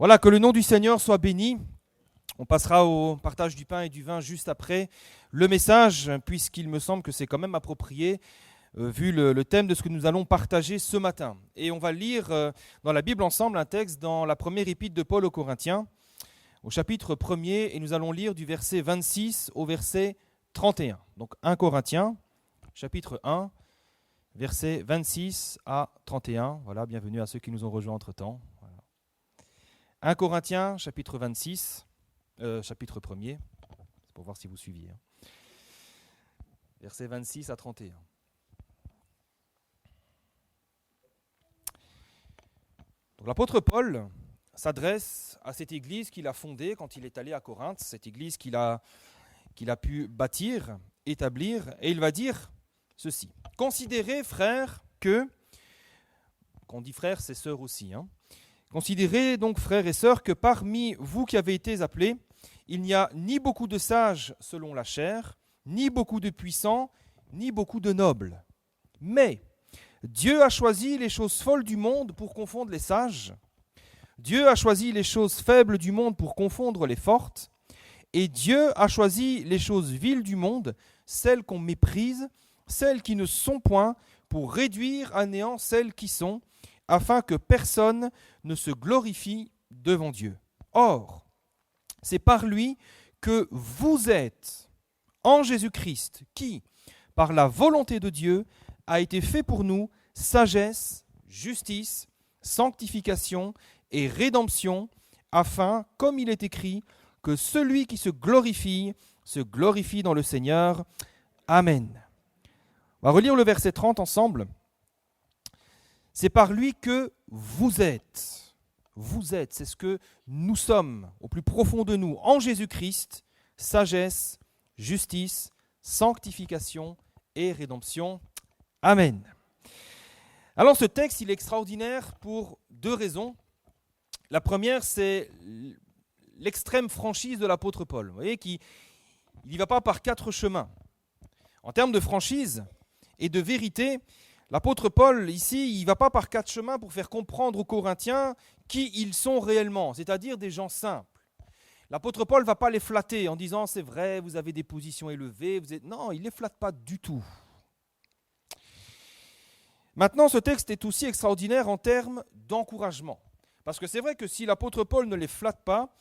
Voilà, que le nom du Seigneur soit béni. On passera au partage du pain et du vin juste après le message, puisqu'il me semble que c'est quand même approprié, vu le thème de ce que nous allons partager ce matin. Et on va lire dans la Bible ensemble un texte dans la première épître de Paul aux Corinthiens, au chapitre 1er, et nous allons lire du verset 26 au verset 31. Donc 1 Corinthiens, chapitre 1, verset 26 à 31. Voilà, bienvenue à ceux qui nous ont rejoints entre-temps. Voilà. 1 Corinthiens, chapitre 26, chapitre 1er, c'est pour voir si vous suiviez. Verset 26 à 31. Donc, l'apôtre Paul s'adresse à cette église qu'il a fondée quand il est allé à Corinthe, cette église qu'il a pu bâtir, établir, et il va dire ceci. Considérez, frères, quand on dit frères, c'est sœurs aussi, Considérez donc, frères et sœurs, que parmi vous qui avez été appelés, il n'y a ni beaucoup de sages selon la chair, ni beaucoup de puissants, ni beaucoup de nobles. Mais Dieu a choisi les choses folles du monde pour confondre les sages. Dieu a choisi les choses faibles du monde pour confondre les fortes. Et Dieu a choisi les choses viles du monde, celles qu'on méprise, celles qui ne sont point, pour réduire à néant celles qui sont, afin que personne ne se glorifie devant Dieu. Or, c'est par lui que vous êtes en Jésus-Christ, qui, par la volonté de Dieu, a été fait pour nous sagesse, justice, sanctification et rédemption, afin, comme il est écrit, que celui qui se glorifie dans le Seigneur. Amen. On va relire le verset 30 ensemble. C'est par lui que vous êtes. Vous êtes, c'est ce que nous sommes au plus profond de nous, en Jésus-Christ, sagesse, justice, sanctification et rédemption. Amen. Alors ce texte, il est extraordinaire pour deux raisons. La première, c'est l'extrême franchise de l'apôtre Paul. Vous voyez qu'il n'y va pas par quatre chemins. En termes de franchise et de vérité, l'apôtre Paul, ici, il ne va pas par quatre chemins pour faire comprendre aux Corinthiens qui ils sont réellement, c'est-à-dire des gens simples. L'apôtre Paul ne va pas les flatter en disant « c'est vrai, vous avez des positions élevées ». Non, il ne les flatte pas du tout. Maintenant, ce texte est aussi extraordinaire en termes d'encouragement. Parce que c'est vrai que si l'apôtre Paul ne les flatte pas,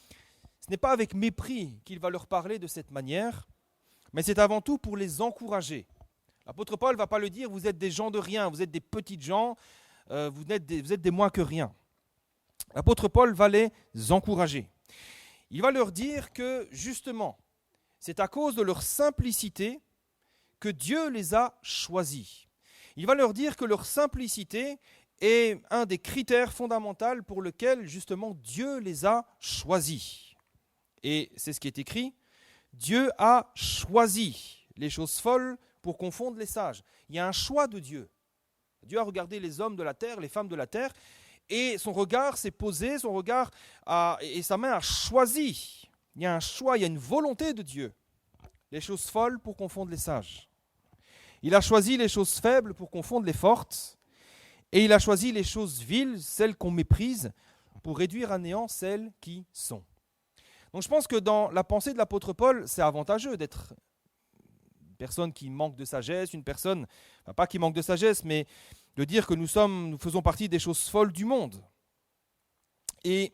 ce n'est pas avec mépris qu'il va leur parler de cette manière, mais c'est avant tout pour les encourager. L'apôtre Paul ne va pas leur dire « vous êtes des gens de rien, vous êtes des petites gens, vous êtes des moins que rien ». L'apôtre Paul va les encourager. Il va leur dire que justement, c'est à cause de leur simplicité que Dieu les a choisis. Il va leur dire que leur simplicité est un des critères fondamentaux pour lequel justement Dieu les a choisis. Et c'est ce qui est écrit, Dieu a choisi les choses folles pour confondre les sages. Il y a un choix de Dieu. Dieu a regardé les hommes de la terre, les femmes de la terre, et son regard s'est posé, et sa main a choisi. Il y a un choix, il y a une volonté de Dieu. Les choses folles pour confondre les sages. Il a choisi les choses faibles pour confondre les fortes, et il a choisi les choses viles, celles qu'on méprise, pour réduire à néant celles qui sont. Donc je pense que dans la pensée de l'apôtre Paul, c'est avantageux d'être une personne qui manque de sagesse, une personne, pas qui manque de sagesse, mais de dire que nous faisons partie des choses folles du monde. Et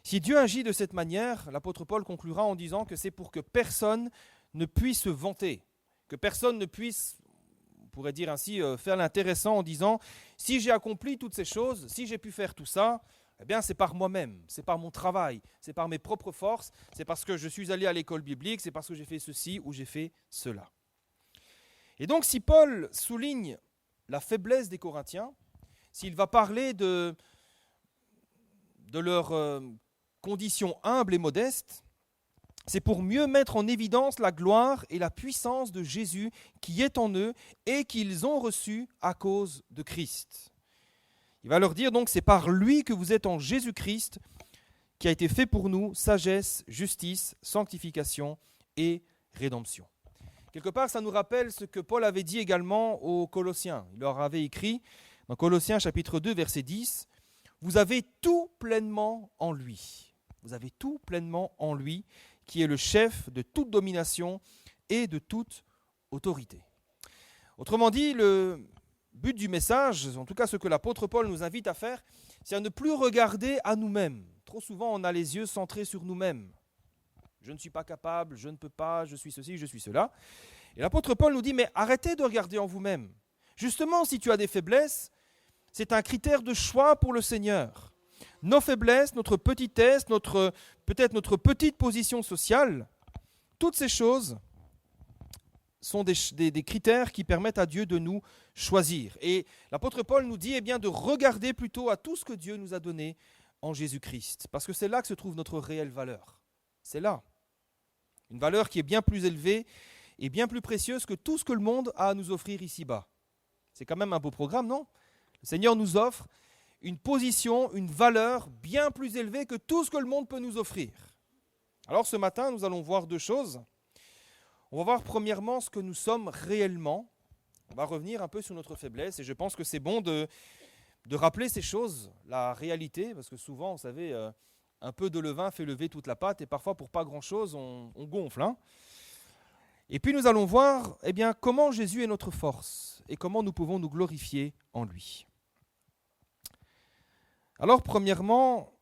si Dieu agit de cette manière, l'apôtre Paul conclura en disant que c'est pour que personne ne puisse se vanter, que personne ne puisse, on pourrait dire ainsi, faire l'intéressant en disant « si j'ai accompli toutes ces choses, si j'ai pu faire tout ça, eh bien c'est par moi-même, c'est par mon travail, c'est par mes propres forces, c'est parce que je suis allé à l'école biblique, c'est parce que j'ai fait ceci ou j'ai fait cela. » Et donc si Paul souligne la faiblesse des Corinthiens, s'il va parler de leur condition humble et modeste, c'est pour mieux mettre en évidence la gloire et la puissance de Jésus qui est en eux et qu'ils ont reçu à cause de Christ. Il va leur dire donc, c'est par lui que vous êtes en Jésus-Christ qui a été fait pour nous sagesse, justice, sanctification et rédemption. Quelque part, ça nous rappelle ce que Paul avait dit également aux Colossiens. Il leur avait écrit dans Colossiens chapitre 2, verset 10, « Vous avez tout pleinement en lui. Vous avez tout pleinement en lui, qui est le chef de toute domination et de toute autorité. Autrement dit, le but du message, en tout cas ce que l'apôtre Paul nous invite à faire, c'est à ne plus regarder à nous-mêmes. Trop souvent, on a les yeux centrés sur nous-mêmes. Je ne suis pas capable, je ne peux pas, je suis ceci, je suis cela. Et l'apôtre Paul nous dit, mais arrêtez de regarder en vous-même. Justement, si tu as des faiblesses, c'est un critère de choix pour le Seigneur. Nos faiblesses, notre petitesse, peut-être notre petite position sociale, toutes ces choses sont des critères qui permettent à Dieu de nous choisir. Et l'apôtre Paul nous dit eh bien, de regarder plutôt à tout ce que Dieu nous a donné en Jésus-Christ, parce que c'est là que se trouve notre réelle valeur. C'est là. Une valeur qui est bien plus élevée et bien plus précieuse que tout ce que le monde a à nous offrir ici-bas. C'est quand même un beau programme, non ? Le Seigneur nous offre une position, une valeur bien plus élevée que tout ce que le monde peut nous offrir. Alors ce matin, nous allons voir deux choses. On va voir premièrement ce que nous sommes réellement. On va revenir un peu sur notre faiblesse et je pense que c'est bon de rappeler ces choses, la réalité, parce que souvent, vous savez, un peu de levain fait lever toute la pâte et parfois pour pas grand-chose, on gonfle. Hein. Et puis nous allons voir eh bien, comment Jésus est notre force et comment nous pouvons nous glorifier en lui. Alors premièrement,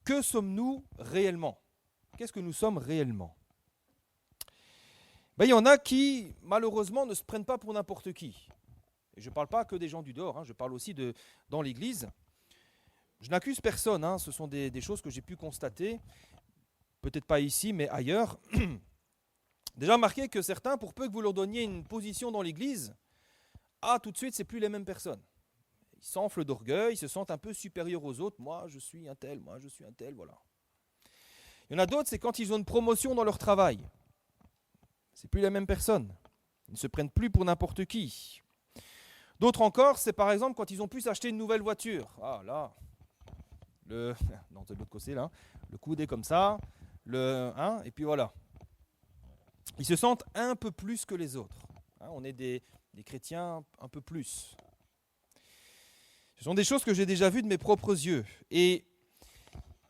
que sommes-nous réellement ? Qu'est-ce que nous sommes réellement ? Il y en a qui, malheureusement, ne se prennent pas pour n'importe qui. Et je ne parle pas que des gens du dehors, je parle aussi dans l'Église. Je n'accuse personne, ce sont des choses que j'ai pu constater, peut-être pas ici, mais ailleurs. Déjà remarqué que certains, pour peu que vous leur donniez une position dans l'Église, tout de suite, ce n'est plus les mêmes personnes. Ils s'enflent d'orgueil, ils se sentent un peu supérieurs aux autres. Moi, je suis un tel, voilà. Il y en a d'autres, c'est quand ils ont une promotion dans leur travail. Ce n'est plus les mêmes personnes. Ils ne se prennent plus pour n'importe qui. D'autres encore, c'est par exemple quand ils ont pu s'acheter une nouvelle voiture. Là, non, c'est de l'autre côté, là. Le coude est comme ça, et puis voilà. Ils se sentent un peu plus que les autres. On est des chrétiens un peu plus. Ce sont des choses que j'ai déjà vues de mes propres yeux. Et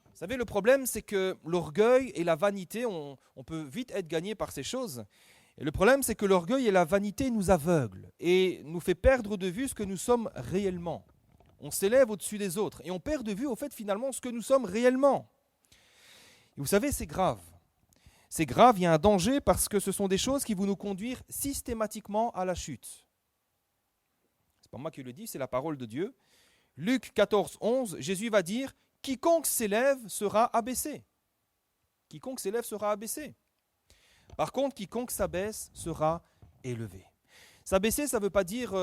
vous savez, le problème, c'est que l'orgueil et la vanité, on peut vite être gagné par ces choses. Et le problème, c'est que l'orgueil et la vanité nous aveuglent et nous fait perdre de vue ce que nous sommes réellement. On s'élève au-dessus des autres et on perd de vue, au fait, finalement, ce que nous sommes réellement. Et vous savez, c'est grave. C'est grave, il y a un danger parce que ce sont des choses qui vont nous conduire systématiquement à la chute. C'est pas moi qui le dis, c'est la parole de Dieu. Luc 14, 11, Jésus va dire « Quiconque s'élève sera abaissé. » Quiconque s'élève sera abaissé. Par contre, quiconque s'abaisse sera élevé. S'abaisser, ça ne veut pas dire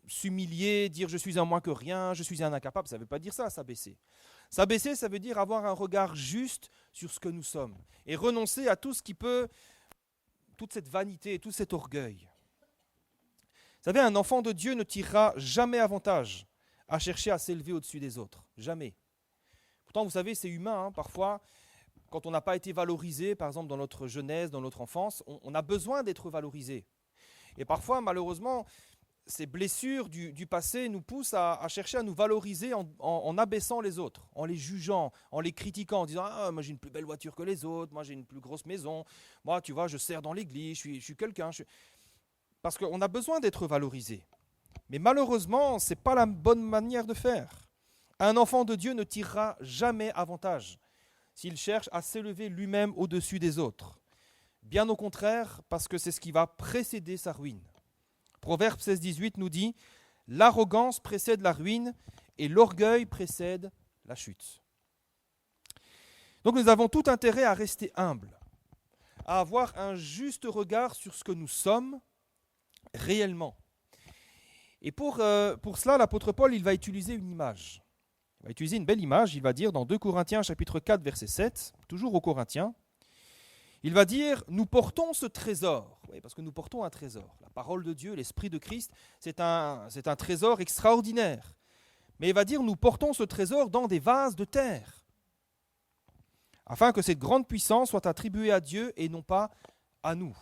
s'humilier, dire « je suis un moins que rien, je suis un incapable », ça ne veut pas dire ça, s'abaisser. S'abaisser, ça veut dire avoir un regard juste sur ce que nous sommes et renoncer à tout ce qui peut, toute cette vanité, tout cet orgueil. Vous savez, un enfant de Dieu ne tirera jamais avantage à chercher à s'élever au-dessus des autres. Jamais. Pourtant, vous savez, c'est humain. Parfois, quand on n'a pas été valorisé, par exemple dans notre jeunesse, dans notre enfance, on a besoin d'être valorisé. Et parfois, malheureusement, ces blessures du passé nous poussent à chercher à nous valoriser en abaissant les autres, en les jugeant, en les critiquant, en disant « Ah, moi j'ai une plus belle voiture que les autres, moi j'ai une plus grosse maison, moi tu vois, je sers dans l'église, je suis quelqu'un. » Parce qu'on a besoin d'être valorisé. Mais malheureusement, ce n'est pas la bonne manière de faire. Un enfant de Dieu ne tirera jamais avantage s'il cherche à s'élever lui-même au-dessus des autres. Bien au contraire, parce que c'est ce qui va précéder sa ruine. Proverbe 16-18 nous dit « L'arrogance précède la ruine et l'orgueil précède la chute. » Donc nous avons tout intérêt à rester humbles, à avoir un juste regard sur ce que nous sommes réellement. Et pour cela, l'apôtre Paul, il va utiliser une image. Il va utiliser une belle image, il va dire dans 2 Corinthiens chapitre 4 verset 7, toujours aux Corinthiens, il va dire « Nous portons ce trésor ». Oui, parce que nous portons un trésor. La parole de Dieu, l'Esprit de Christ, c'est un trésor extraordinaire. Mais il va dire « Nous portons ce trésor dans des vases de terre, afin que cette grande puissance soit attribuée à Dieu et non pas à nous. »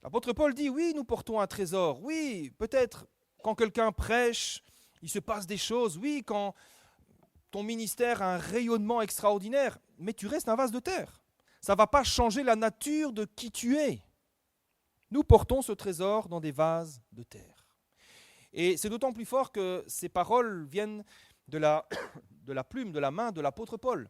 L'apôtre Paul dit « Oui, nous portons un trésor. Oui, peut-être quand quelqu'un prêche, il se passe des choses. Oui, quand ton ministère a un rayonnement extraordinaire, mais tu restes un vase de terre. Ça ne va pas changer la nature de qui tu es. Nous portons ce trésor dans des vases de terre. Et c'est d'autant plus fort que ces paroles viennent de la plume, de la main de l'apôtre Paul.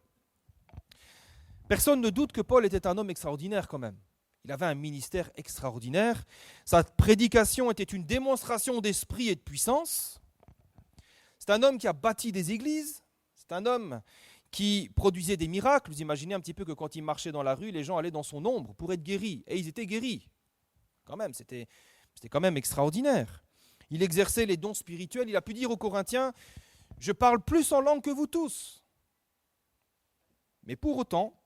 Personne ne doute que Paul était un homme extraordinaire quand même. Il avait un ministère extraordinaire. Sa prédication était une démonstration d'esprit et de puissance. C'est un homme qui a bâti des églises. C'est un homme qui produisait des miracles. Vous imaginez un petit peu que quand il marchait dans la rue, les gens allaient dans son ombre pour être guéris. Et ils étaient guéris. Quand même, c'était quand même extraordinaire. Il exerçait les dons spirituels. Il a pu dire aux Corinthiens, « Je parle plus en langue que vous tous. » Mais pour autant,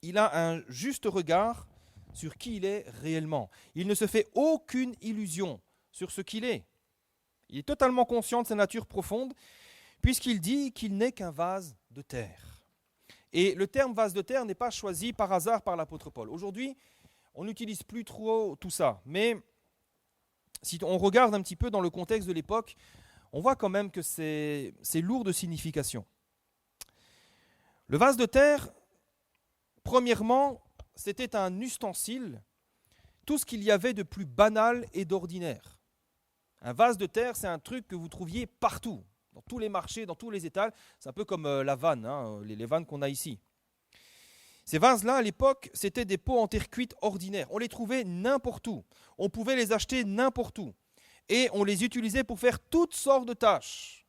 il a un juste regard sur qui il est réellement. Il ne se fait aucune illusion sur ce qu'il est. Il est totalement conscient de sa nature profonde, puisqu'il dit qu'il n'est qu'un vase de terre. Et le terme vase de terre n'est pas choisi par hasard par l'apôtre Paul. Aujourd'hui, on n'utilise plus trop tout ça, mais si on regarde un petit peu dans le contexte de l'époque, on voit quand même que c'est lourd de signification. Le vase de terre, premièrement, c'était un ustensile, tout ce qu'il y avait de plus banal et d'ordinaire. Un vase de terre, c'est un truc que vous trouviez partout, dans tous les marchés, dans tous les étals. C'est un peu comme la vanne, les vannes qu'on a ici. Ces vases-là, à l'époque, c'était des pots en terre cuite ordinaires. On les trouvait n'importe où. On pouvait les acheter n'importe où. Et on les utilisait pour faire toutes sortes de tâches.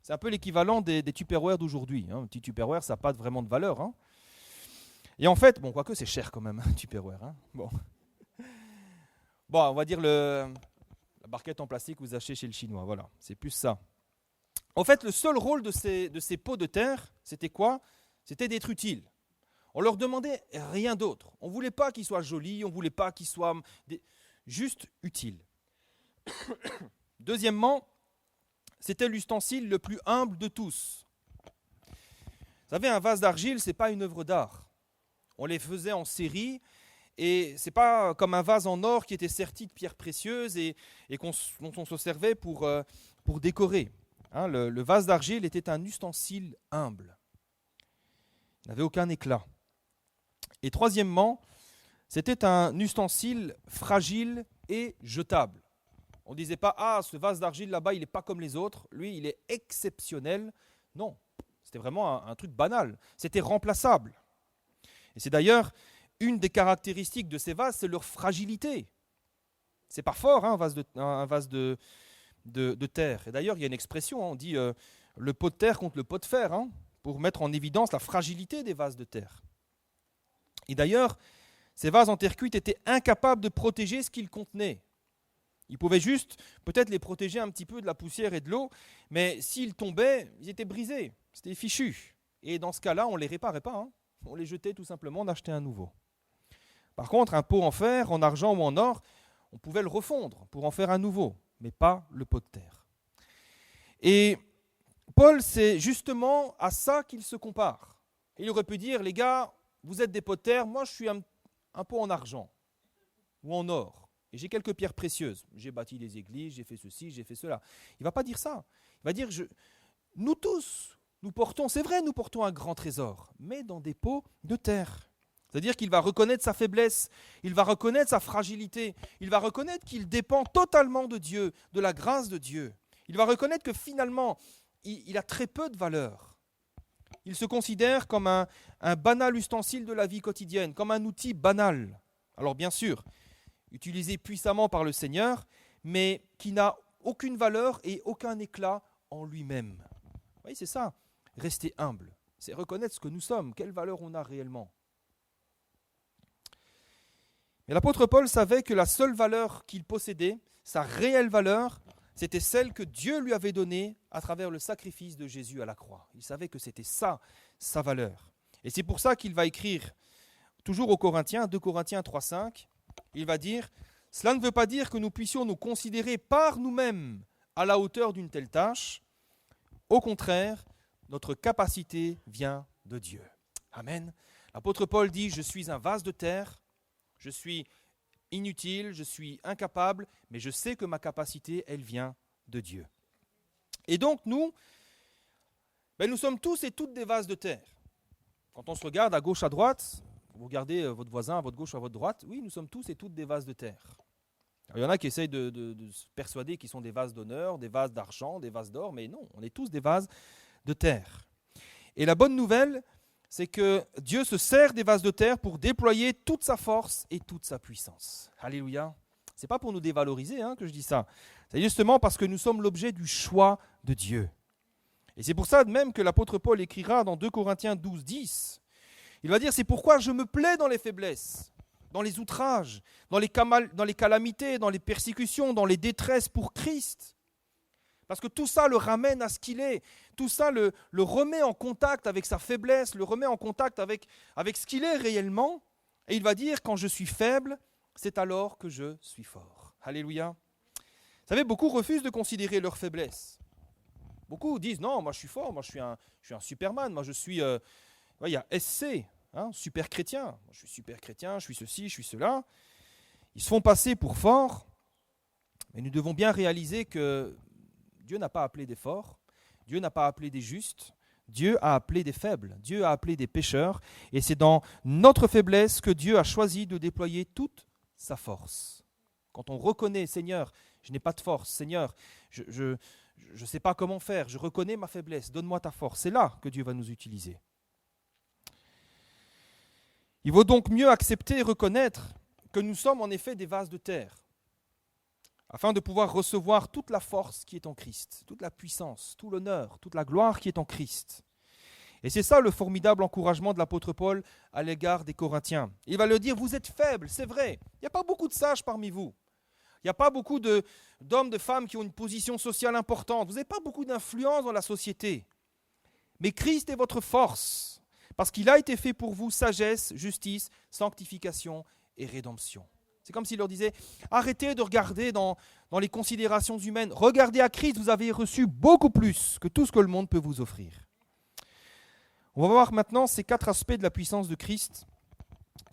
C'est un peu l'équivalent des Tupperware d'aujourd'hui. Un petit Tupperware, ça n'a pas vraiment de valeur. Et en fait, bon, quoique c'est cher quand même, Tupperware. Bon, on va dire la barquette en plastique que vous achetez chez le Chinois. Voilà, c'est plus ça. En fait, le seul rôle de ces pots de terre, c'était quoi ? C'était d'être utile. On leur demandait rien d'autre. On ne voulait pas qu'ils soient jolis, on ne voulait pas qu'ils soient juste utiles. Deuxièmement, c'était l'ustensile le plus humble de tous. Vous savez, un vase d'argile, ce n'est pas une œuvre d'art. On les faisait en série, et ce n'est pas comme un vase en or qui était serti de pierres précieuses et dont on se servait pour décorer. Le vase d'argile était un ustensile humble. Il n'avait aucun éclat. Et troisièmement, c'était un ustensile fragile et jetable. On ne disait pas « Ah, ce vase d'argile là-bas, il n'est pas comme les autres. Lui, il est exceptionnel. » Non, c'était vraiment un truc banal. C'était remplaçable. Et c'est d'ailleurs une des caractéristiques de ces vases, c'est leur fragilité. C'est pas fort, un vase de terre. Et d'ailleurs, il y a une expression, on dit le pot de terre contre le pot de fer, pour mettre en évidence la fragilité des vases de terre. Et d'ailleurs, ces vases en terre cuite étaient incapables de protéger ce qu'ils contenaient. Ils pouvaient juste peut-être les protéger un petit peu de la poussière et de l'eau, mais s'ils tombaient, ils étaient brisés, c'était fichu. Et dans ce cas-là, on ne les réparait pas, on les jetait tout simplement, on achetait un nouveau. Par contre, un pot en fer, en argent ou en or, on pouvait le refondre pour en faire un nouveau, mais pas le pot de terre. Et Paul, c'est justement à ça qu'il se compare. Il aurait pu dire, les gars, vous êtes des pots de terre, moi je suis un pot en argent ou en or. Et j'ai quelques pierres précieuses. J'ai bâti des églises, j'ai fait ceci, j'ai fait cela. Il ne va pas dire ça. Il va dire, nous tous, nous portons un grand trésor, mais dans des pots de terre. C'est-à-dire qu'il va reconnaître sa faiblesse, il va reconnaître sa fragilité, il va reconnaître qu'il dépend totalement de Dieu, de la grâce de Dieu. Il va reconnaître que finalement, il a très peu de valeur. Il se considère comme un banal ustensile de la vie quotidienne, comme un outil banal. Alors bien sûr, utilisé puissamment par le Seigneur, mais qui n'a aucune valeur et aucun éclat en lui-même. Vous voyez, c'est ça, rester humble. C'est reconnaître ce que nous sommes, quelle valeur on a réellement. Mais l'apôtre Paul savait que la seule valeur qu'il possédait, sa réelle valeur, c'était celle que Dieu lui avait donnée à travers le sacrifice de Jésus à la croix. Il savait que c'était ça, sa valeur. Et c'est pour ça qu'il va écrire, toujours aux Corinthiens, 2 Corinthiens 3,5, il va dire « Cela ne veut pas dire que nous puissions nous considérer par nous-mêmes à la hauteur d'une telle tâche. Au contraire, notre capacité vient de Dieu. » Amen. L'apôtre Paul dit « Je suis un vase de terre, je suis inutile, je suis incapable, mais je sais que ma capacité, elle vient de Dieu. » Et donc nous, Nous sommes tous et toutes des vases de terre. Quand on se regarde à gauche, à droite, vous regardez votre voisin à votre gauche ou à votre droite, oui, nous sommes tous et toutes des vases de terre. Alors, il y en a qui essayent de se persuader qu'ils sont des vases d'honneur, des vases d'argent, des vases d'or, mais non, on est tous des vases de terre. Et la bonne nouvelle, c'est que Dieu se sert des vases de terre pour déployer toute sa force et toute sa puissance. Alléluia. Ce n'est pas pour nous dévaloriser que je dis ça. C'est justement parce que nous sommes l'objet du choix de Dieu. Et c'est pour ça même que l'apôtre Paul écrira dans 2 Corinthiens 12, 10. Il va dire, c'est pourquoi je me plais dans les faiblesses, dans les outrages, dans les calamités, dans les persécutions, dans les détresses pour Christ. Parce que tout ça le ramène à ce qu'il est. Tout ça le remet en contact avec sa faiblesse, le remet en contact avec ce qu'il est réellement. Et il va dire, quand je suis faible, c'est alors que je suis fort. Alléluia. Vous savez, beaucoup refusent de considérer leur faiblesse. Beaucoup disent, non, moi je suis fort, moi je suis un Superman, moi je suis, il y a SC, super chrétien. Moi, je suis super chrétien, je suis ceci, je suis cela. Ils se font passer pour forts, mais nous devons bien réaliser que Dieu n'a pas appelé des forts, Dieu n'a pas appelé des justes, Dieu a appelé des faibles, Dieu a appelé des pécheurs, et c'est dans notre faiblesse que Dieu a choisi de déployer toute sa force. Quand on reconnaît, Seigneur, je n'ai pas de force, Seigneur, je ne sais pas comment faire, je reconnais ma faiblesse, donne-moi ta force, c'est là que Dieu va nous utiliser. Il vaut donc mieux accepter et reconnaître que nous sommes en effet des vases de terre, afin de pouvoir recevoir toute la force qui est en Christ, toute la puissance, tout l'honneur, toute la gloire qui est en Christ. Et c'est ça le formidable encouragement de l'apôtre Paul à l'égard des Corinthiens. Il va leur dire, vous êtes faibles, c'est vrai, il n'y a pas beaucoup de sages parmi vous. Il n'y a pas beaucoup d'hommes, de femmes qui ont une position sociale importante. Vous n'avez pas beaucoup d'influence dans la société. Mais Christ est votre force, parce qu'il a été fait pour vous sagesse, justice, sanctification et rédemption. C'est comme s'il leur disait, arrêtez de regarder dans les considérations humaines. Regardez à Christ, vous avez reçu beaucoup plus que tout ce que le monde peut vous offrir. On va voir maintenant ces 4 aspects de la puissance de Christ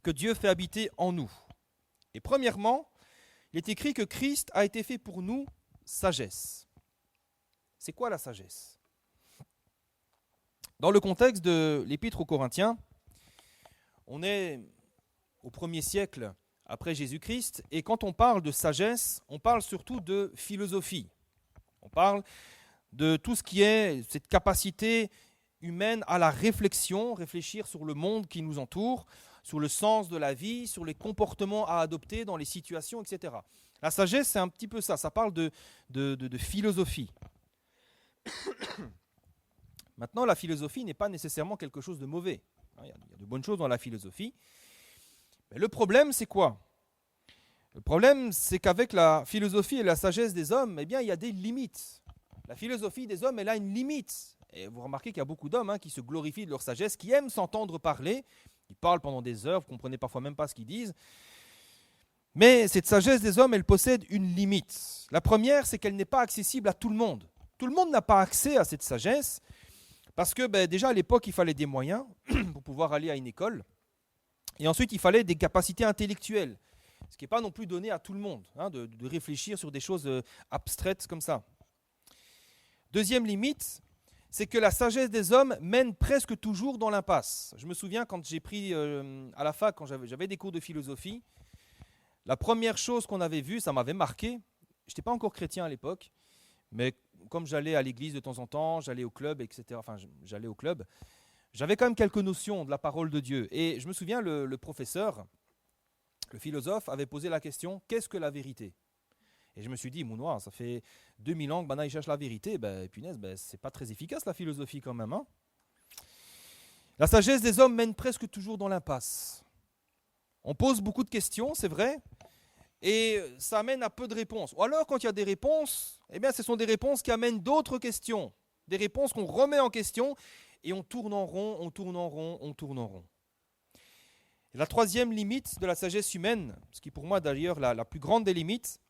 que Dieu fait habiter en nous. Et premièrement, il est écrit que Christ a été fait pour nous sagesse. C'est quoi la sagesse ? Dans le contexte de l'Épître aux Corinthiens, on est au 1er siècle après Jésus-Christ, et quand on parle de sagesse, on parle surtout de philosophie. On parle de tout ce qui est cette capacité humaine à la réflexion, réfléchir sur le monde qui nous entoure, sur le sens de la vie, sur les comportements à adopter dans les situations, etc. La sagesse, c'est un petit peu ça, ça parle de philosophie. Maintenant, la philosophie n'est pas nécessairement quelque chose de mauvais. Il y a de bonnes choses dans la philosophie. Mais le problème, c'est quoi ? Le problème, c'est qu'avec la philosophie et la sagesse des hommes, il y a des limites. La philosophie des hommes, elle a une limite. Et vous remarquez qu'il y a beaucoup d'hommes qui se glorifient de leur sagesse, qui aiment s'entendre parler. Ils parlent pendant des heures, vous ne comprenez parfois même pas ce qu'ils disent. Mais cette sagesse des hommes, elle possède une limite. La première, c'est qu'elle n'est pas accessible à tout le monde. Tout le monde n'a pas accès à cette sagesse, parce que déjà à l'époque, il fallait des moyens pour pouvoir aller à une école. Et ensuite, il fallait des capacités intellectuelles, ce qui n'est pas non plus donné à tout le monde, de réfléchir sur des choses abstraites comme ça. Deuxième limite, c'est que la sagesse des hommes mène presque toujours dans l'impasse. Je me souviens quand j'ai pris à la fac, quand j'avais des cours de philosophie, la première chose qu'on avait vue, ça m'avait marqué. Je n'étais pas encore chrétien à l'époque, mais comme j'allais à l'église de temps en temps, j'allais au club, etc. Enfin, j'allais au club. J'avais quand même quelques notions de la parole de Dieu. Et je me souviens, le professeur, le philosophe, avait posé la question, qu'est-ce que la vérité ? Et je me suis dit, Mounoir, ça fait 2000 ans que maintenant il cherche la vérité. Punaise, c'est pas très efficace la philosophie quand même. La sagesse des hommes mène presque toujours dans l'impasse. On pose beaucoup de questions, c'est vrai, et ça amène à peu de réponses. Ou alors, quand il y a des réponses, ce sont des réponses qui amènent d'autres questions. Des réponses qu'on remet en question, et on tourne en rond, on tourne en rond, on tourne en rond. Et la troisième limite de la sagesse humaine, ce qui pour moi d'ailleurs la plus grande des limites,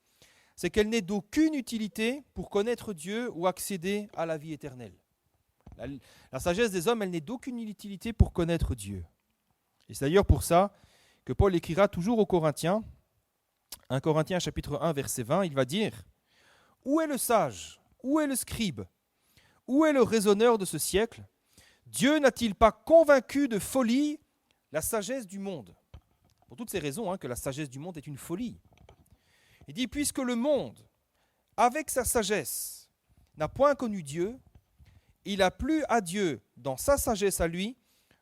c'est qu'elle n'est d'aucune utilité pour connaître Dieu ou accéder à la vie éternelle. La sagesse des hommes, elle n'est d'aucune utilité pour connaître Dieu. Et c'est d'ailleurs pour ça que Paul écrira toujours aux Corinthiens, 1 Corinthiens chapitre 1 verset 20, il va dire « Où est le sage ? Où est le scribe ? Où est le raisonneur de ce siècle ? Dieu n'a-t-il pas convaincu de folie la sagesse du monde? Pour toutes ces raisons, que la sagesse du monde est une folie. Il dit, puisque le monde, avec sa sagesse, n'a point connu Dieu, il a plu à Dieu, dans sa sagesse à lui,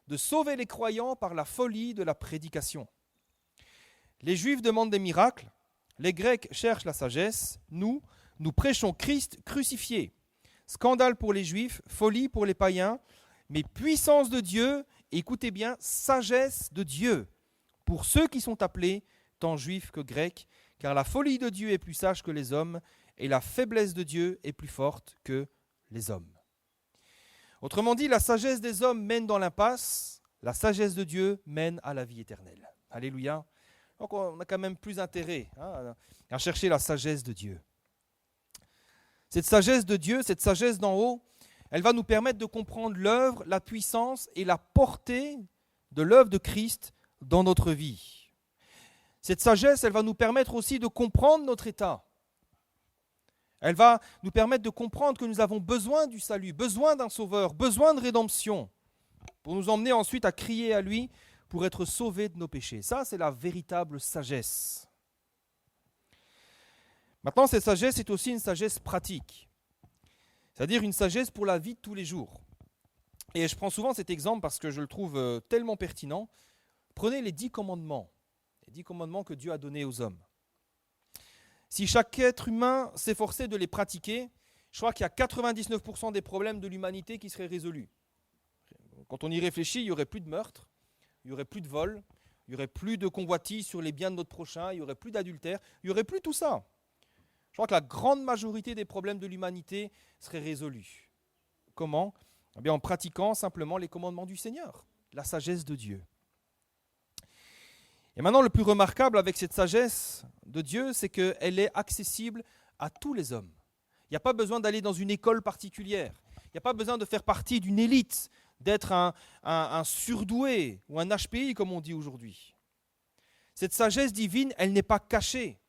de sauver les croyants par la folie de la prédication. Les Juifs demandent des miracles, les Grecs cherchent la sagesse, nous prêchons Christ crucifié. Scandale pour les Juifs, folie pour les païens, mais puissance de Dieu, écoutez bien, sagesse de Dieu, pour ceux qui sont appelés, tant juifs que grecs, car la folie de Dieu est plus sage que les hommes, et la faiblesse de Dieu est plus forte que les hommes. Autrement dit, la sagesse des hommes mène dans l'impasse, la sagesse de Dieu mène à la vie éternelle. Alléluia. Donc on a quand même plus intérêt à chercher la sagesse de Dieu. Cette sagesse de Dieu, cette sagesse d'en haut, elle va nous permettre de comprendre l'œuvre, la puissance et la portée de l'œuvre de Christ dans notre vie. Cette sagesse, elle va nous permettre aussi de comprendre notre état. Elle va nous permettre de comprendre que nous avons besoin du salut, besoin d'un sauveur, besoin de rédemption, pour nous emmener ensuite à crier à lui pour être sauvés de nos péchés. Ça, c'est la véritable sagesse. Maintenant, cette sagesse est aussi une sagesse pratique, c'est-à-dire une sagesse pour la vie de tous les jours. Et je prends souvent cet exemple parce que je le trouve tellement pertinent. Prenez les 10 commandements que Dieu a donnés aux hommes. Si chaque être humain s'efforçait de les pratiquer, je crois qu'il y a 99% des problèmes de l'humanité qui seraient résolus. Quand on y réfléchit, il n'y aurait plus de meurtre, il n'y aurait plus de vol, il n'y aurait plus de convoitise sur les biens de notre prochain, il n'y aurait plus d'adultère, il n'y aurait plus tout ça. Je crois que la grande majorité des problèmes de l'humanité seraient résolus. Comment ? Eh bien, en pratiquant simplement les commandements du Seigneur, la sagesse de Dieu. Et maintenant, le plus remarquable avec cette sagesse de Dieu, c'est qu'elle est accessible à tous les hommes. Il n'y a pas besoin d'aller dans une école particulière. Il n'y a pas besoin de faire partie d'une élite, d'être un surdoué ou un HPI, comme on dit aujourd'hui. Cette sagesse divine, elle n'est pas cachée.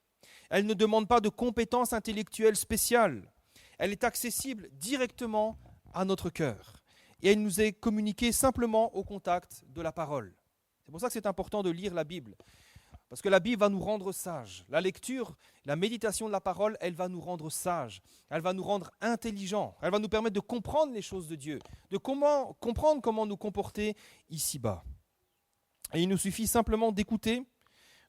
Elle ne demande pas de compétences intellectuelles spéciales. Elle est accessible directement à notre cœur. Et elle nous est communiquée simplement au contact de la parole. C'est pour ça que c'est important de lire la Bible. Parce que la Bible va nous rendre sages. La lecture, la méditation de la parole, elle va nous rendre sages. Elle va nous rendre intelligents. Elle va nous permettre de comprendre les choses de Dieu, de comprendre comment nous comporter ici-bas. Et il nous suffit simplement d'écouter,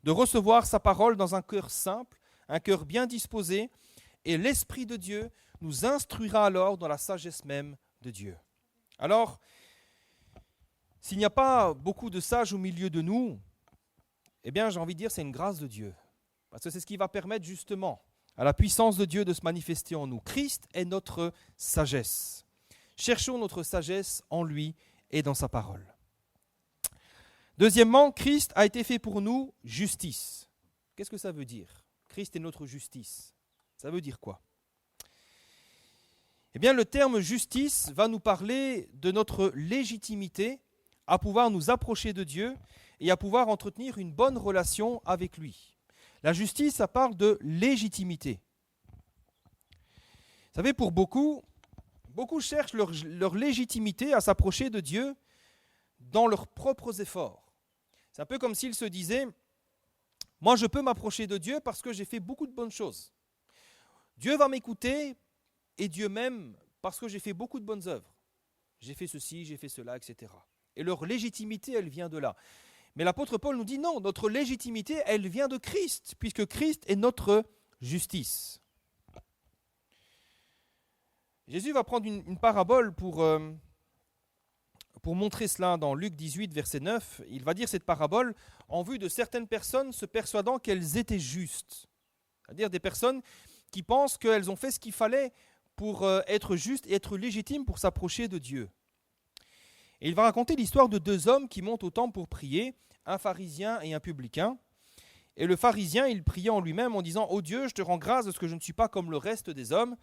de recevoir sa parole dans un cœur simple, un cœur bien disposé, et l'Esprit de Dieu nous instruira alors dans la sagesse même de Dieu. Alors, s'il n'y a pas beaucoup de sages au milieu de nous, eh bien, j'ai envie de dire, c'est une grâce de Dieu. Parce que c'est ce qui va permettre justement à la puissance de Dieu de se manifester en nous. Christ est notre sagesse. Cherchons notre sagesse en lui et dans sa parole. Deuxièmement, Christ a été fait pour nous justice. Qu'est-ce que ça veut dire ? Christ est notre justice. Ça veut dire quoi ? Eh bien, le terme justice va nous parler de notre légitimité à pouvoir nous approcher de Dieu et à pouvoir entretenir une bonne relation avec lui. La justice, ça parle de légitimité. Vous savez, pour beaucoup cherchent leur légitimité à s'approcher de Dieu dans leurs propres efforts. C'est un peu comme s'ils se disaient, moi je peux m'approcher de Dieu parce que j'ai fait beaucoup de bonnes choses. Dieu va m'écouter et Dieu m'aime parce que j'ai fait beaucoup de bonnes œuvres. J'ai fait ceci, j'ai fait cela, etc. Et leur légitimité, elle vient de là. Mais l'apôtre Paul nous dit non, notre légitimité, elle vient de Christ, puisque Christ est notre justice. Jésus va prendre une parabole pour montrer cela dans Luc 18, verset 9. Il va dire cette parabole en vue de certaines personnes se persuadant qu'elles étaient justes. C'est-à-dire des personnes qui pensent qu'elles ont fait ce qu'il fallait pour être justes et être légitimes pour s'approcher de Dieu. Et il va raconter l'histoire de 2 hommes qui montent au temple pour prier, un pharisien et un publicain. Et le pharisien, il priait en lui-même en disant « Ô Dieu, je te rends grâce de ce que je ne suis pas comme le reste des hommes,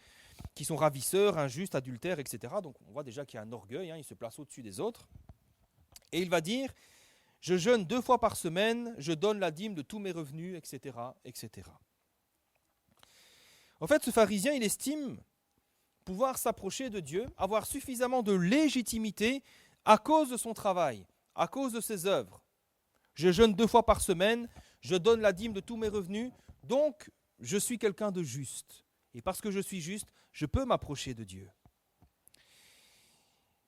qui sont ravisseurs, injustes, adultères, etc. » Donc on voit déjà qu'il y a un orgueil, il se place au-dessus des autres. Et il va dire « Je jeûne 2 fois par semaine, je donne la dîme de tous mes revenus, etc. etc. » En fait, ce pharisien, il estime pouvoir s'approcher de Dieu, avoir suffisamment de légitimité à cause de son travail, à cause de ses œuvres. Je jeûne 2 fois par semaine, je donne la dîme de tous mes revenus, donc je suis quelqu'un de juste. Et parce que je suis juste, je peux m'approcher de Dieu.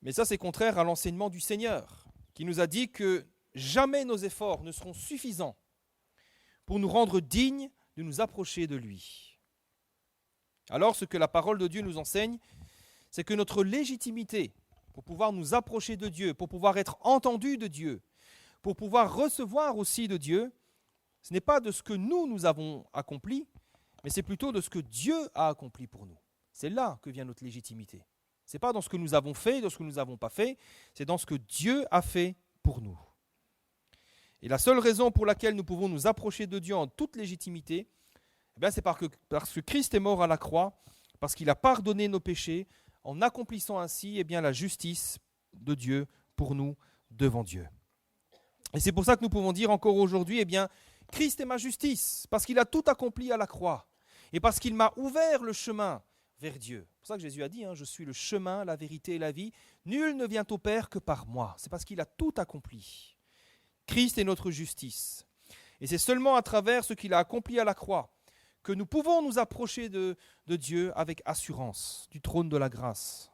Mais ça, c'est contraire à l'enseignement du Seigneur, qui nous a dit que jamais nos efforts ne seront suffisants pour nous rendre dignes de nous approcher de lui. Alors, ce que la parole de Dieu nous enseigne, c'est que notre légitimité pour pouvoir nous approcher de Dieu, pour pouvoir être entendu de Dieu, pour pouvoir recevoir aussi de Dieu, ce n'est pas de ce que nous avons accompli, mais c'est plutôt de ce que Dieu a accompli pour nous. C'est là que vient notre légitimité. Ce n'est pas dans ce que nous avons fait, dans ce que nous n'avons pas fait, c'est dans ce que Dieu a fait pour nous. Et la seule raison pour laquelle nous pouvons nous approcher de Dieu en toute légitimité, c'est parce que Christ est mort à la croix, parce qu'il a pardonné nos péchés, en accomplissant ainsi la justice de Dieu pour nous devant Dieu. Et c'est pour ça que nous pouvons dire encore aujourd'hui, Christ est ma justice, parce qu'il a tout accompli à la croix, et parce qu'il m'a ouvert le chemin vers Dieu. C'est pour ça que Jésus a dit, je suis le chemin, la vérité et la vie, nul ne vient au Père que par moi. C'est parce qu'il a tout accompli. Christ est notre justice. Et c'est seulement à travers ce qu'il a accompli à la croix que nous pouvons nous approcher de Dieu avec assurance, du trône de la grâce.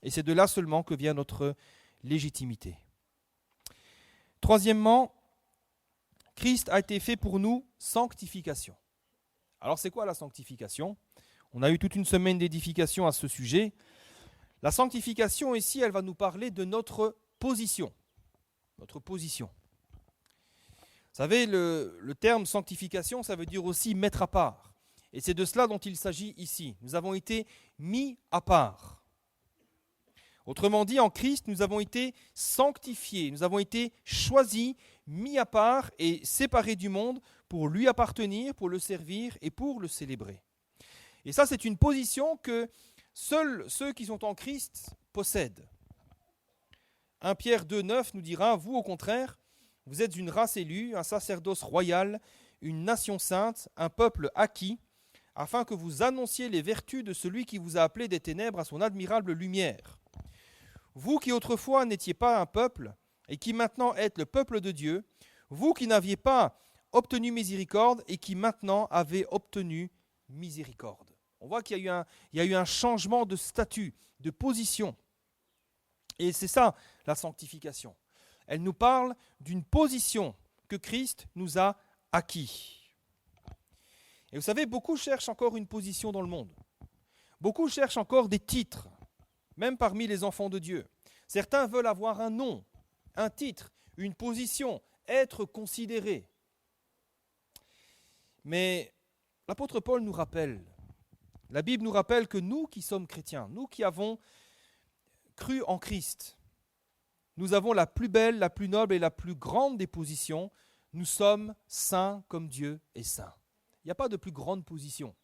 Et c'est de là seulement que vient notre légitimité. Troisièmement, Christ a été fait pour nous sanctification. Alors c'est quoi la sanctification ? On a eu toute une semaine d'édification à ce sujet. La sanctification ici, elle va nous parler de notre position. Notre position. Vous savez, le terme sanctification, ça veut dire aussi mettre à part. Et c'est de cela dont il s'agit ici. Nous avons été mis à part. Autrement dit, en Christ, nous avons été sanctifiés, nous avons été choisis, mis à part et séparés du monde pour lui appartenir, pour le servir et pour le célébrer. Et ça, c'est une position que seuls ceux qui sont en Christ possèdent. 1 Pierre 2,9 nous dira, vous au contraire, vous êtes une race élue, un sacerdoce royal, une nation sainte, un peuple acquis, afin que vous annonciez les vertus de celui qui vous a appelé des ténèbres à son admirable lumière. Vous qui autrefois n'étiez pas un peuple, et qui maintenant êtes le peuple de Dieu, vous qui n'aviez pas obtenu miséricorde, et qui maintenant avez obtenu miséricorde. On voit qu'il y a eu un changement de statut, de position. Et c'est ça, la sanctification. Elle nous parle d'une position que Christ nous a acquis. Et vous savez, beaucoup cherchent encore une position dans le monde. Beaucoup cherchent encore des titres, même parmi les enfants de Dieu. Certains veulent avoir un nom, un titre, une position, être considéré. Mais l'apôtre Paul nous rappelle, la Bible nous rappelle que nous qui sommes chrétiens, nous qui avons cru en Christ, nous avons la plus belle, la plus noble et la plus grande des positions. Nous sommes saints comme Dieu est saint. Il n'y a pas de plus grande position.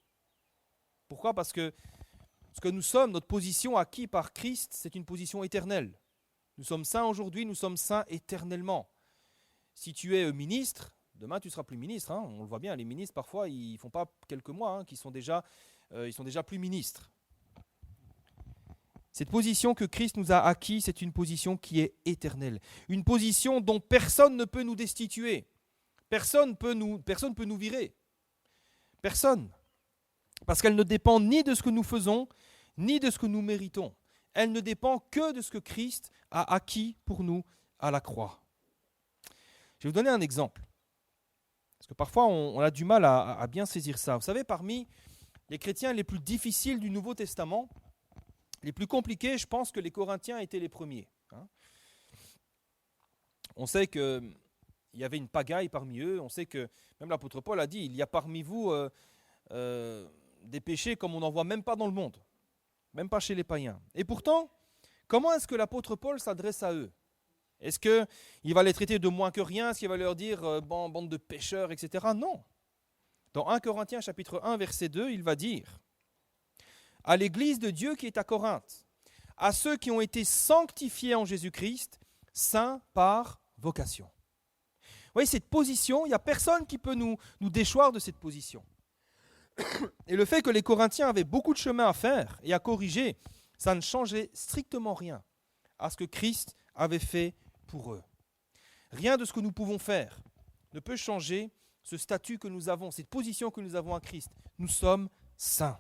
Pourquoi ? Parce que ce que nous sommes, notre position acquise par Christ, c'est une position éternelle. Nous sommes saints aujourd'hui, nous sommes saints éternellement. Si tu es ministre, demain tu ne seras plus ministre. On le voit bien, les ministres parfois, ils ne font pas quelques mois qu'ils sont déjà, ils sont déjà plus ministres. Cette position que Christ nous a acquise, c'est une position qui est éternelle. Une position dont personne ne peut nous destituer. Personne ne peut nous virer. Personne. Parce qu'elle ne dépend ni de ce que nous faisons, ni de ce que nous méritons. Elle ne dépend que de ce que Christ a acquis pour nous à la croix. Je vais vous donner un exemple. Parce que parfois, on a du mal à bien saisir ça. Vous savez, parmi les chrétiens les plus difficiles du Nouveau Testament, les plus compliqués, je pense que les Corinthiens étaient les premiers. On sait qu'il y avait une pagaille parmi eux. On sait que, même l'apôtre Paul a dit, il y a parmi vous des péchés comme on n'en voit même pas dans le monde. Même pas chez les païens. Et pourtant, comment est-ce que l'apôtre Paul s'adresse à eux ? Est-ce qu'il va les traiter de moins que rien ? Est-ce qu'il va leur dire bande de pécheurs, etc. Non. Dans 1 Corinthiens chapitre 1, verset 2, il va dire à l'église de Dieu qui est à Corinthe, à ceux qui ont été sanctifiés en Jésus-Christ, saints par vocation. Vous voyez, cette position, il n'y a personne qui peut nous déchoir de cette position. Et le fait que les Corinthiens avaient beaucoup de chemin à faire et à corriger, ça ne changeait strictement rien à ce que Christ avait fait pour eux. Rien de ce que nous pouvons faire ne peut changer ce statut que nous avons, cette position que nous avons en Christ. Nous sommes saints.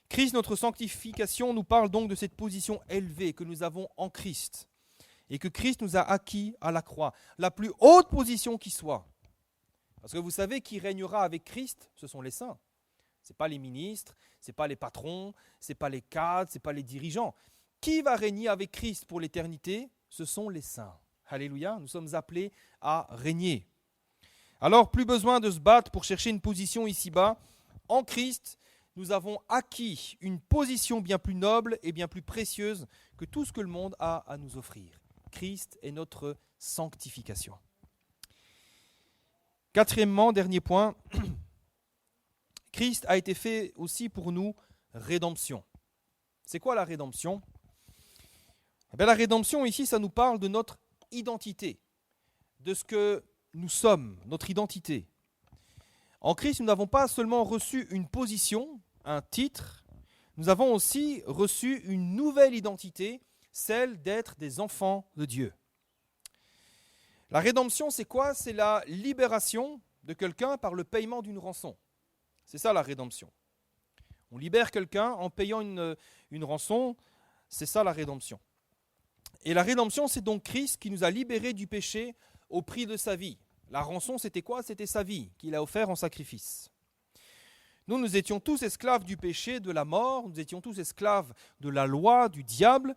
Christ, notre sanctification, nous parle donc de cette position élevée que nous avons en Christ et que Christ nous a acquis à la croix, la plus haute position qui soit. Parce que vous savez qui régnera avec Christ, ce sont les saints. Ce n'est pas les ministres, ce n'est pas les patrons, ce n'est pas les cadres, ce n'est pas les dirigeants. Qui va régner avec Christ pour l'éternité? Ce sont les saints. Alléluia, nous sommes appelés à régner. Alors, plus besoin de se battre pour chercher une position ici-bas. En Christ, nous avons acquis une position bien plus noble et bien plus précieuse que tout ce que le monde a à nous offrir. Christ est notre sanctification. Quatrièmement, dernier point, Christ a été fait aussi pour nous rédemption. C'est quoi la rédemption? Eh bien, la rédemption ici, ça nous parle de notre identité, de ce que nous sommes, notre identité. En Christ, nous n'avons pas seulement reçu une position, un titre, nous avons aussi reçu une nouvelle identité, celle d'être des enfants de Dieu. La rédemption, c'est quoi? C'est la libération de quelqu'un par le paiement d'une rançon. C'est ça la rédemption. On libère quelqu'un en payant une rançon, c'est ça la rédemption. Et la rédemption, c'est donc Christ qui nous a libérés du péché au prix de sa vie. La rançon, c'était quoi? C'était sa vie qu'il a offert en sacrifice. Nous étions tous esclaves du péché, de la mort, nous étions tous esclaves de la loi, du diable,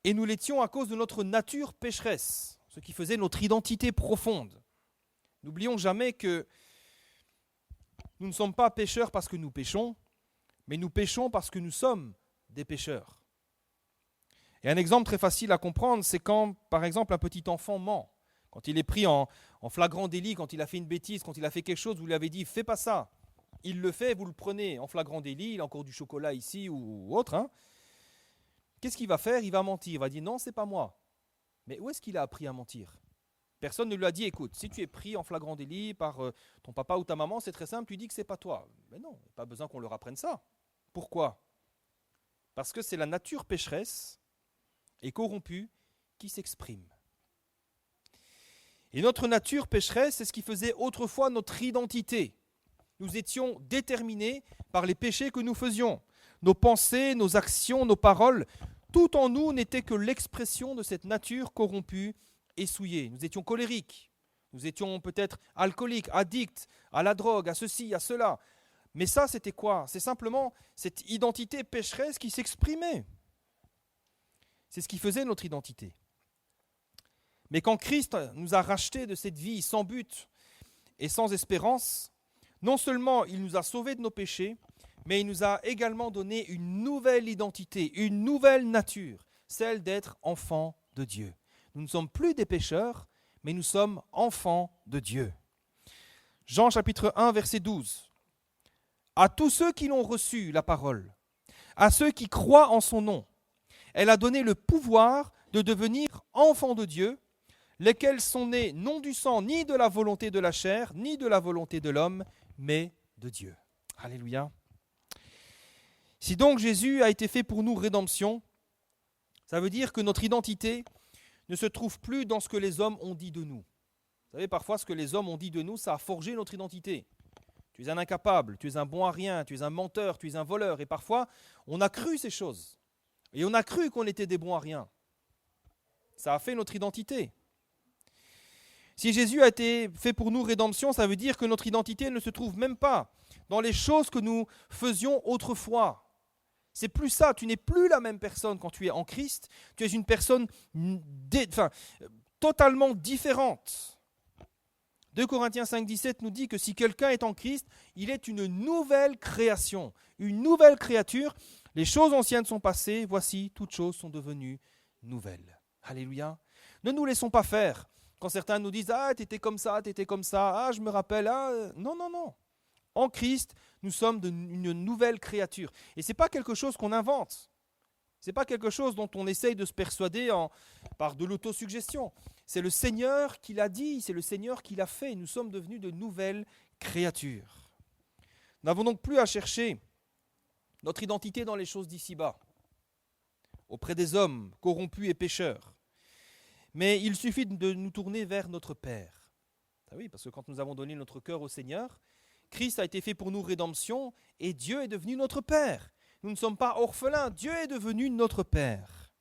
et nous l'étions à cause de notre nature pécheresse, ce qui faisait notre identité profonde. N'oublions jamais que nous ne sommes pas pécheurs parce que nous péchons, mais nous péchons parce que nous sommes des pécheurs. Et un exemple très facile à comprendre, c'est quand, par exemple, un petit enfant ment. Quand il est pris en flagrant délit, quand il a fait une bêtise, quand il a fait quelque chose, vous lui avez dit « fais pas ça ». Il le fait, vous le prenez en flagrant délit, il a encore du chocolat ici ou autre. Hein. Qu'est-ce qu'il va faire? Il va mentir, il va dire « non, c'est pas moi ». Mais où est-ce qu'il a appris à mentir? Personne ne lui a dit « écoute, si tu es pris en flagrant délit par ton papa ou ta maman, c'est très simple, tu dis que c'est pas toi ». Mais non, il n'y a pas besoin qu'on leur apprenne ça. Pourquoi? Parce que c'est la nature pécheresse et corrompue qui s'exprime. Et notre nature pécheresse, c'est ce qui faisait autrefois notre identité. Nous étions déterminés par les péchés que nous faisions. Nos pensées, nos actions, nos paroles, tout en nous n'était que l'expression de cette nature corrompue et souillée. Nous étions colériques, nous étions peut-être alcooliques, addicts à la drogue, à ceci, à cela. Mais ça, c'était quoi? C'est simplement cette identité pécheresse qui s'exprimait. C'est ce qui faisait notre identité. Mais quand Christ nous a rachetés de cette vie sans but et sans espérance, non seulement il nous a sauvés de nos péchés, mais il nous a également donné une nouvelle identité, une nouvelle nature, celle d'être enfants de Dieu. Nous ne sommes plus des pécheurs, mais nous sommes enfants de Dieu. Jean chapitre 1, verset 12. À tous ceux qui l'ont reçu, la parole, à ceux qui croient en son nom, elle a donné le pouvoir de devenir enfants de Dieu, lesquels sont nés non du sang, ni de la volonté de la chair, ni de la volonté de l'homme, mais de Dieu. Alléluia. Si donc Jésus a été fait pour nous rédemption, ça veut dire que notre identité ne se trouve plus dans ce que les hommes ont dit de nous. Vous savez, parfois, ce que les hommes ont dit de nous, ça a forgé notre identité. Tu es un incapable, tu es un bon à rien, tu es un menteur, tu es un voleur. Et parfois, on a cru ces choses. Et on a cru qu'on était des bons à rien. Ça a fait notre identité. Si Jésus a été fait pour nous rédemption, ça veut dire que notre identité ne se trouve même pas dans les choses que nous faisions autrefois. C'est plus ça, tu n'es plus la même personne quand tu es en Christ, tu es une personne totalement différente. 2 Corinthiens 5, 17 nous dit que si quelqu'un est en Christ, il est une nouvelle création, une nouvelle créature. Les choses anciennes sont passées, voici, toutes choses sont devenues nouvelles. Alléluia. Ne nous laissons pas faire. Quand certains nous disent « Ah, t'étais comme ça, ah, je me rappelle, ah… » Non, non, non. En Christ, nous sommes une nouvelle créature. Et ce n'est pas quelque chose qu'on invente. Ce n'est pas quelque chose dont on essaye de se persuader par de l'autosuggestion. C'est le Seigneur qui l'a dit, c'est le Seigneur qui l'a fait. Nous sommes devenus de nouvelles créatures. Nous n'avons donc plus à chercher notre identité dans les choses d'ici-bas. auprès des hommes corrompus et pécheurs. Mais il suffit de nous tourner vers notre Père. Ah oui, parce que quand nous avons donné notre cœur au Seigneur, Christ a été fait pour nous rédemption et Dieu est devenu notre Père. Nous ne sommes pas orphelins, Dieu est devenu notre Père.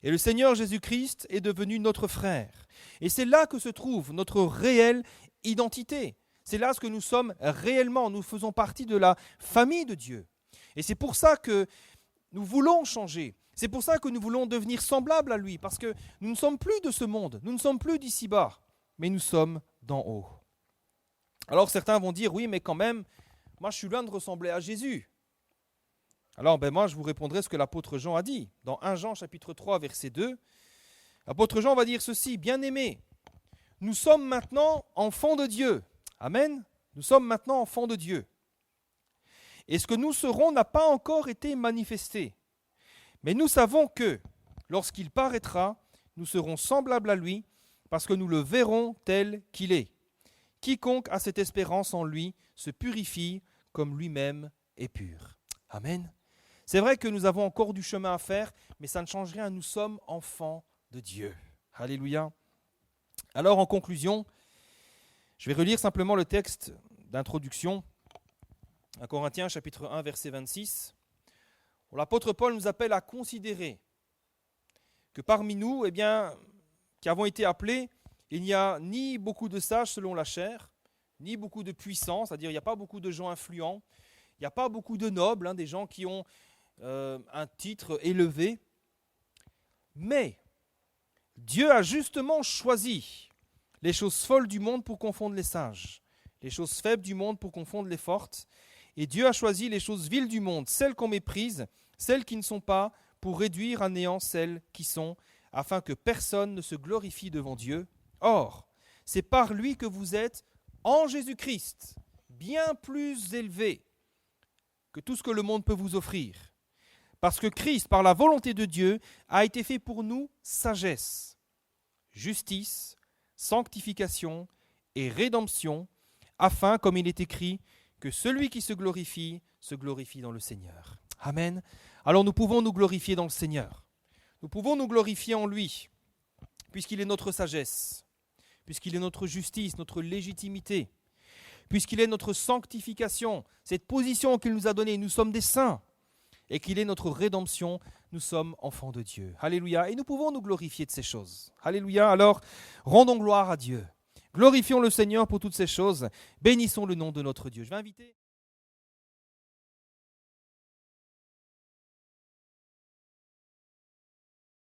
Et le Seigneur Jésus-Christ est devenu notre frère. Et c'est là que se trouve notre réelle identité. C'est là ce que nous sommes réellement. Nous faisons partie de la famille de Dieu. Et c'est pour ça que nous voulons changer. C'est pour ça que nous voulons devenir semblables à lui. Parce que nous ne sommes plus de ce monde. Nous ne sommes plus d'ici-bas. Mais nous sommes d'en haut. Alors certains vont dire, oui, mais quand même, moi je suis loin de ressembler à Jésus. Alors moi je vous répondrai ce que l'apôtre Jean a dit. Dans 1 Jean chapitre 3 verset 2, l'apôtre Jean va dire ceci, bien-aimés, nous sommes maintenant enfants de Dieu. Amen. Nous sommes maintenant enfants de Dieu. Et ce que nous serons n'a pas encore été manifesté. Mais nous savons que, lorsqu'il paraîtra, nous serons semblables à lui, parce que nous le verrons tel qu'il est. Quiconque a cette espérance en lui se purifie comme lui-même est pur. Amen. C'est vrai que nous avons encore du chemin à faire, mais ça ne change rien, nous sommes enfants de Dieu. Alléluia. Alors en conclusion, je vais relire simplement le texte d'introduction, 1 Corinthiens chapitre 1 verset 26. L'apôtre Paul nous appelle à considérer que parmi nous, qui avons été appelés, il n'y a ni beaucoup de sages selon la chair, ni beaucoup de puissants, c'est-à-dire il n'y a pas beaucoup de gens influents, il n'y a pas beaucoup de nobles, des gens qui ont un titre élevé. Mais Dieu a justement choisi les choses folles du monde pour confondre les sages, les choses faibles du monde pour confondre les fortes. Et Dieu a choisi les choses viles du monde, celles qu'on méprise, celles qui ne sont pas, pour réduire à néant celles qui sont, afin que personne ne se glorifie devant Dieu. Or, c'est par lui que vous êtes en Jésus-Christ, bien plus élevé que tout ce que le monde peut vous offrir. Parce que Christ, par la volonté de Dieu, a été fait pour nous sagesse, justice, sanctification et rédemption, afin, comme il est écrit, que celui qui se glorifie dans le Seigneur. Amen. Alors nous pouvons nous glorifier dans le Seigneur. Nous pouvons nous glorifier en lui, puisqu'il est notre sagesse, puisqu'il est notre justice, notre légitimité, puisqu'il est notre sanctification, cette position qu'il nous a donnée, nous sommes des saints, et qu'il est notre rédemption, nous sommes enfants de Dieu. Alléluia. Et nous pouvons nous glorifier de ces choses. Alléluia. Alors, rendons gloire à Dieu. Glorifions le Seigneur pour toutes ces choses. Bénissons le nom de notre Dieu. Je vais inviter